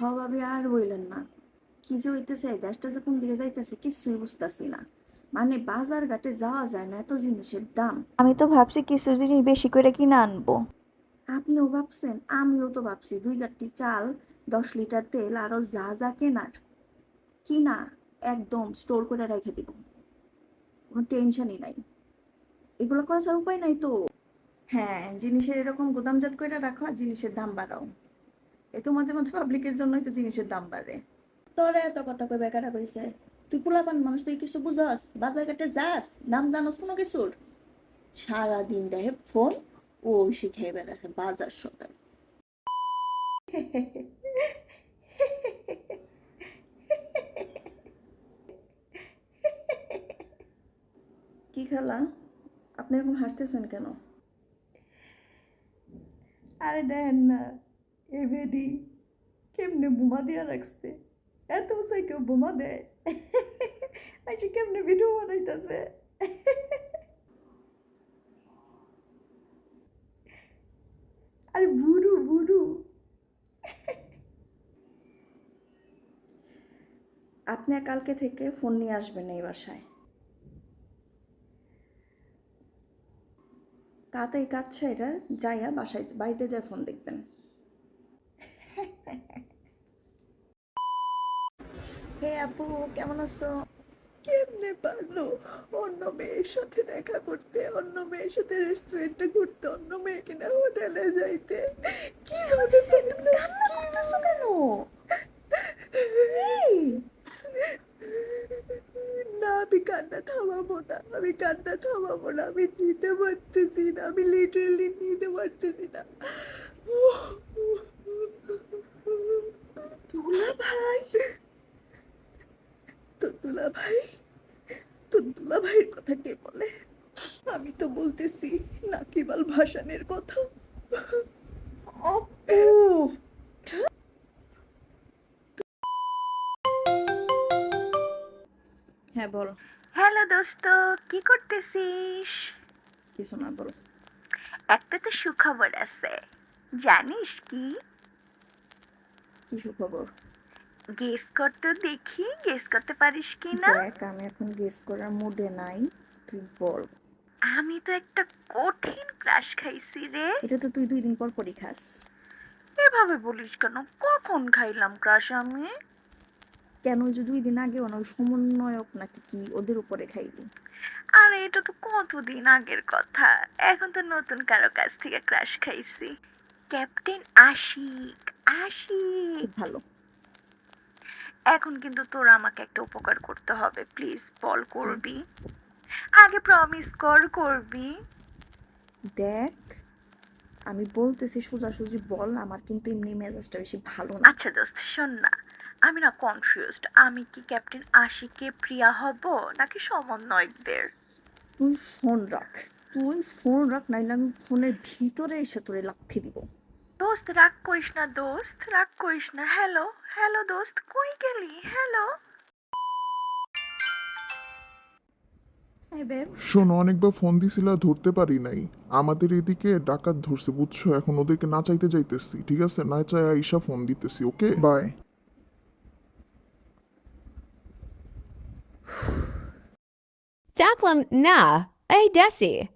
ভাবি আর বললেন না, কি যে হইতেছে, দেশটা যে কোন দিকে যাইতেছে কিছুই বুঝতেছি না। মানে বাজার ঘাটে যাওয়া যায় না, এত জিনিসের দাম। আমি তো ভাবছি কিছু জিনিস বেশি করে কিনে আনবো। আপনিও ভাবছেন, আমিও তো ভাবছি 2 গাড়ি চাল, 10 লিটার তেল, আরো যা যা কেনার কিনা একদম স্টোর করে রেখে দিব, কোনো টেনশনই নাই। এগুলো করার ছাড়া উপায় নাই তো। হ্যাঁ, জিনিসের এরকম গুদামজাত করে রাখো আর জিনিসের দাম বাড়াও, এ তো মধ্যে মধ্যে পাবলিকের জন্যই তো জিনিসের দাম বাড়ে। তোরে এত কথা কই বেকারা কইছে? তুই পোলাপান মানুষ, তুই কিছু বুঝস? বাজার ঘাটে যাস, দাম জানোস কোনো কিছুর? সারাদিন দেখে ফোন, ও শিখে বেড়াচ্ছে বাজার সদাই। কি খালা, আপনি এরকম হাসতেছেন কেন? আরে দেন না, এই বেডি কেমনে বোমা দিয়া রাখছে। এত উঁচাই কেউ বোমা দেয়? আচ্ছা কেমনে ভিডিও বানাইতেছে। আরে বুড়ু বুড়ু। আপনি কালকে থেকে ফোন নিয়ে আসবেন এই বাসায়। তাড়াতাড়ি কাজ সেরে যাইয়া বাসায় বাড়িতে যায় ফোন দেখবেন। হে আপু, কেমন আছো? কেমনে পারলো অন্য মেয়ের সাথে দেখা করতে, অন্য মেয়ের সাথে রেস্টুরেন্টে ঘুরতে, অন্য মেয়ে কিনা হোটেলে যাইতে? কি কিভাবে হয়েছে, তুমি পারলো? কান্না করতেছো কেন? কি? না, আমি কান্না থামাবো না, আমি কান্না থামাবো না, আমি নিতে পারতেছি না, আমি লিটারেলি নিতে পারতেছি না। দুলা ভাই? তো দুলা ভাই, তো দুলা ভাইয়ের কথা কে বলে? আমি তো বলতেছি নাকিবাল ভাসানের কথা। আপু, হ্যাঁ বল। হ্যালো দোস্ত, কি করতেছিস? কিছু না, বল। একটা তো সুখবর আছে, জানিস কি? কি সুখবর? গেস কর তো দেখি, গেস করতে পারিস কি না। দেখ, আমি এখন গেস করার মুডে নাই, তুই বল। আমি তো একটা কঠিন ক্রাশ খাইছি রে। এটা তো তুই 2 দিন পর পরই খাস। এভাবে বলিস কেন? কখন খাইলাম ক্রাশ আমি? কেন, ওই যে 2 দিন আগে না ওই সমন্বয়ক নাকি কি ওদের উপরে খাইলি? আরে এটা তো কতদিন আগের কথা, এখন তো নতুন কারো কাছ থেকে ক্রাশ খাইছি। ক্যাপ্টেন আশিক। আশিক। খুব ভালো। এখন কিন্তু তোর আমাকে একটা উপকার করতে হবে, প্লিজ বল কি? করবি? আগে প্রমিস কর করবি। দেখ, আমি বলতেছি সোজাসুজি বল, আমার কিন্তু এমনি মেজাজটা বেশি ভালো না। আচ্ছা দোস্ত শোন না, আমি না কনফিউজড, আমি কি ক্যাপ্টেন আশিকে প্রিয়া হব নাকি সমন্বয়কদের? তুই ফোন রাখ, তুই ফোন রাখ, নাইলে আমি ফোনের ভিতরে এসে তোরে লাথি দিব। দোস্ত রাগ করিস না, দোস্ত রাগ করিস না। হ্যালো হ্যালো দোস্ত, কই গেলি? হ্যালো। হ্যাঁ বেবস। শোনো, অনেকবার ফোন দিছিলা, ধরতে পারি নাই। আমাদের এদিকে ডাকাত ধরছে বুঝছো, এখন ওদেরকে না চাইতে যাইতেছি, ঠিক আছে? না চাই আইসা ফোন দিতেছি, okay bye. Declan, na. Hey, Desi.